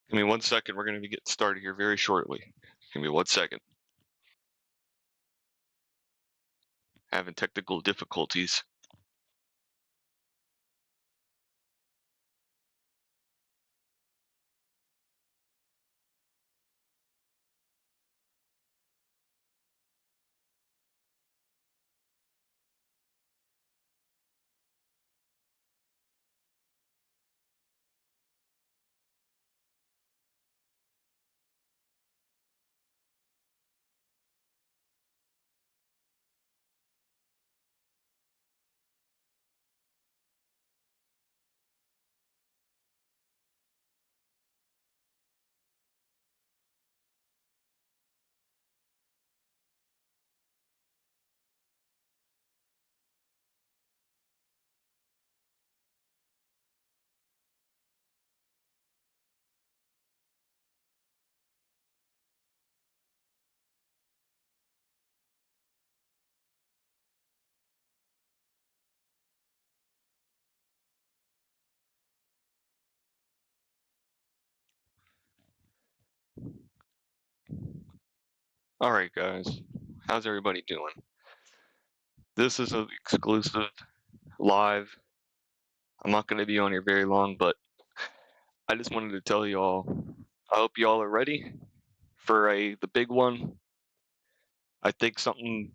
Give me 1 second. We're going to get started here very shortly. Give me 1 second. Having technical difficulties. All right, guys. How's everybody doing? This is an exclusive live. I'm not going to be on here very long, but I just wanted to tell y'all. I hope y'all are ready for the big one. I think something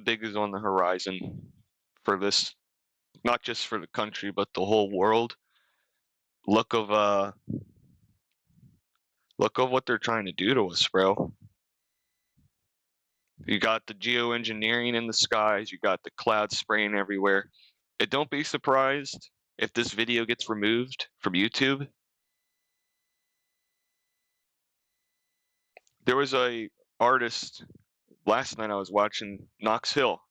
big is on the horizon for this, not just for the country, but the whole world. Look of uh, look of what they're trying to do to us, bro. You got the geoengineering in the skies. You got the clouds spraying everywhere. And don't be surprised if this video gets removed from YouTube. There was a artist last night I was watching Knox Hill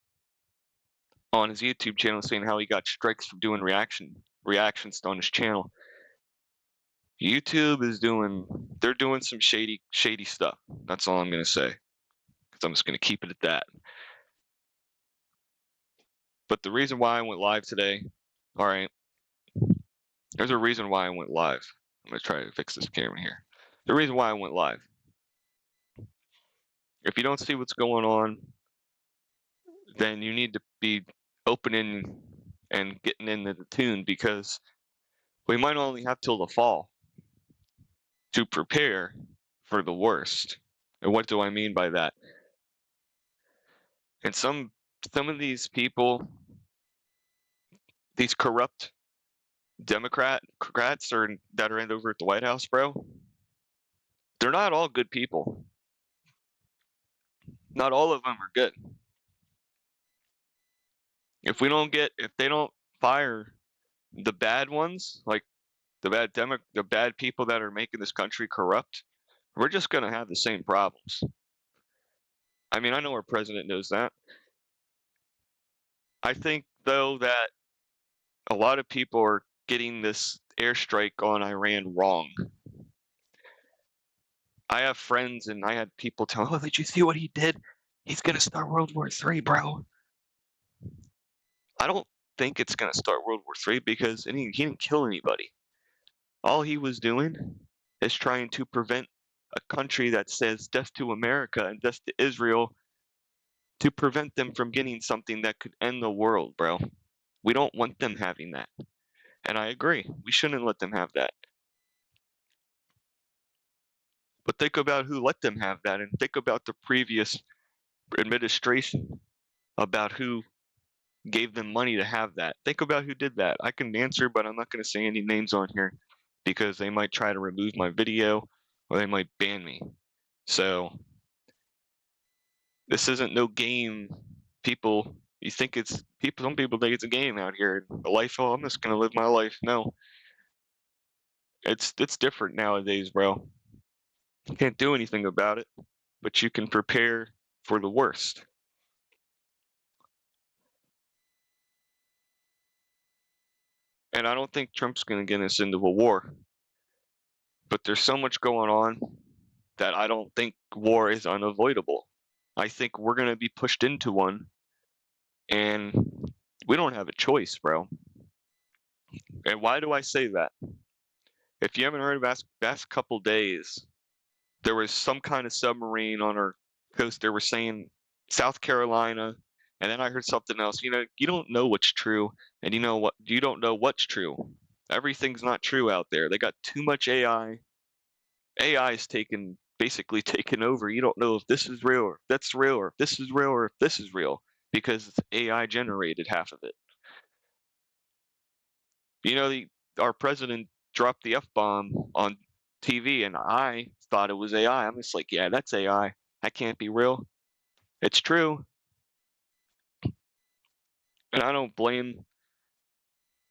on his YouTube channel saying how he got strikes for doing reactions on his channel. YouTube is they're doing some shady stuff. That's all I'm gonna say. Because I'm just gonna keep it at that. But the reason why I went live today, all right, there's a reason why I went live. I'm gonna try to fix this camera here. The reason why I went live. If you don't see what's going on, then you need to be opening and getting into the tune because we might only have till the fall to prepare for the worst. And what do I mean by that? And some of these people, these corrupt Democrats that are over at the White House, bro, they're not all good people. Not all of them are good. If they don't fire the bad ones, like the bad people that are making this country corrupt, we're just gonna have the same problems. I mean, I know our president knows that. I think though that a lot of people are getting this airstrike on Iran wrong. I have friends and I had people tell, "Oh, did you see what he did? He's gonna start World War III, bro." I don't think it's gonna start World War III because he didn't kill anybody. All he was doing is trying to prevent a country that says death to America and death to Israel to prevent them from getting something that could end the world, bro. We don't want them having that. And I agree. We shouldn't let them have that. But think about who let them have that and think about the previous administration, about who gave them money to have that. Think about who did that. I can answer, but I'm not going to say any names on here because they might try to remove my video or they might ban me. So this isn't no game. People, you think it's people? Some people think it's a game out here. A life. Oh, I'm just gonna live my life. No, it's different nowadays, bro. You can't do anything about it, but you can prepare for the worst. And I don't think Trump's gonna get us into a war. But there's so much going on that I don't think war is unavoidable. I think we're gonna be pushed into one, and we don't have a choice, bro. And why do I say that? If you haven't heard, past couple days, there was some kind of submarine on our coast. They were saying South Carolina, and then I heard something else. You don't know what's true, and you don't know what's true. Everything's not true out there. They got too much AI. AI is basically taken over. You don't know if this is real or if that's real or if this is real or if this is real because it's AI generated half of it. Our president dropped the F-bomb on TV, and I thought it was AI. I'm just like, yeah, that's AI. That can't be real. It's true. And I don't blame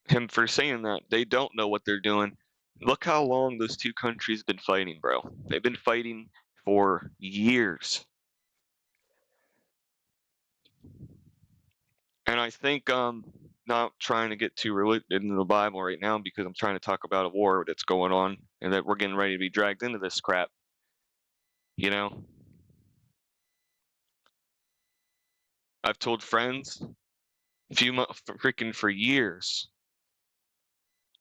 him for saying that. They don't know what they're doing. Look how long those two countries been fighting, bro. They've been fighting for years. And I think not trying to get too into the Bible right now because I'm trying to talk about a war that's going on and that we're getting ready to be dragged into this crap. I've told friends freaking for years,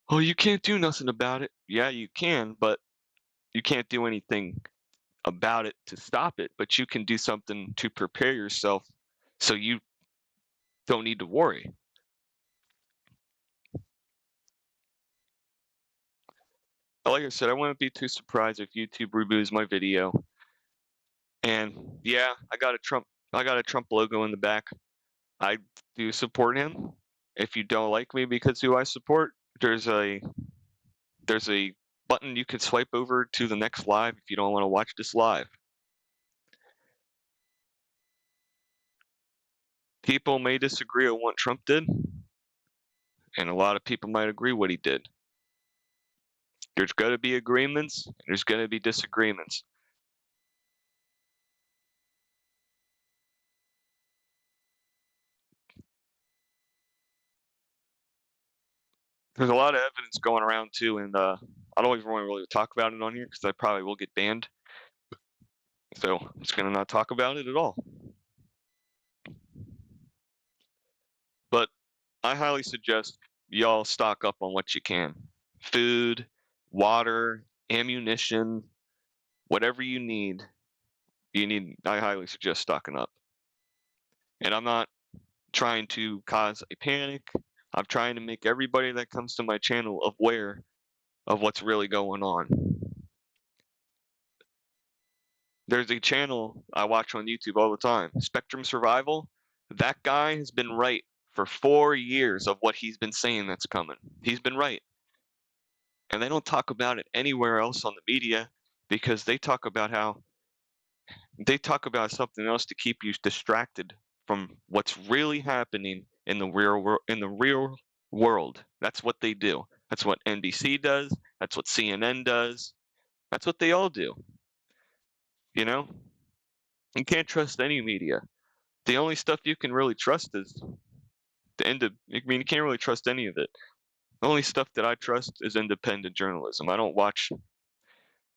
oh, you can't do nothing about it. Yeah, you can, but you can't do anything about it to stop it, but you can do something to prepare yourself so you don't need to worry. Like I said, I wouldn't be too surprised if YouTube removes my video. And yeah, I got a Trump logo in the back. I do support him. If you don't like me because who I support, there's a button you can swipe over to the next live if you don't want to watch this live. People may disagree on what Trump did, and a lot of people might agree what he did. There's going to be agreements, and there's going to be disagreements. There's a lot of evidence going around too, and I don't even want to really talk about it on here because I probably will get banned. So I'm just going to not talk about it at all. But I highly suggest y'all stock up on what you can. Food, water, ammunition, whatever you need, I highly suggest stocking up. And I'm not trying to cause a panic. I'm trying to make everybody that comes to my channel aware of what's really going on. There's a channel I watch on YouTube all the time, Spectrum Survival. That guy has been right for 4 years of what he's been saying that's coming. He's been right. And they don't talk about it anywhere else on the media because they talk about something else to keep you distracted from what's really happening in the real world. That's what they do. That's what NBC does. That's what CNN does. That's what they all do. You can't trust any media. The only stuff you can really trust is you can't really trust any of it. The only stuff that I trust is independent journalism. I don't watch.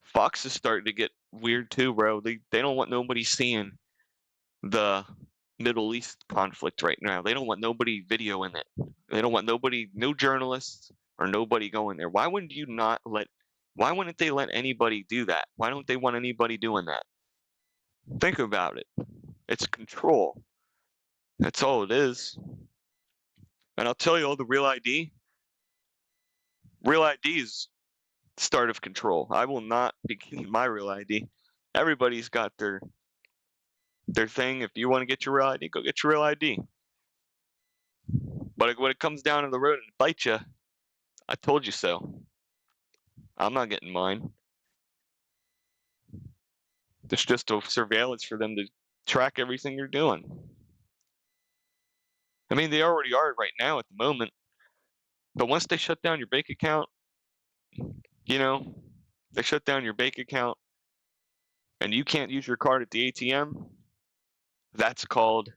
Fox is starting to get weird too, bro. They don't want nobody seeing the Middle East conflict right now. They don't want nobody videoing it. They don't want no journalists or nobody going there. Why wouldn't they let anybody do that? Why don't they want anybody doing that? Think about it. It's control. That's all it is. And I'll tell you all, the Real ID is the start of control. I will not be getting my Real ID. Everybody's got their thing. If you want to get your Real ID, go get your Real ID. But when it comes down to the road and bite you, I told you so. I'm not getting mine. It's just a surveillance for them to track everything you're doing. I mean, they already are right now at the moment. But once they shut down your bank account, they shut down your bank account and you can't use your card at the ATM, that's called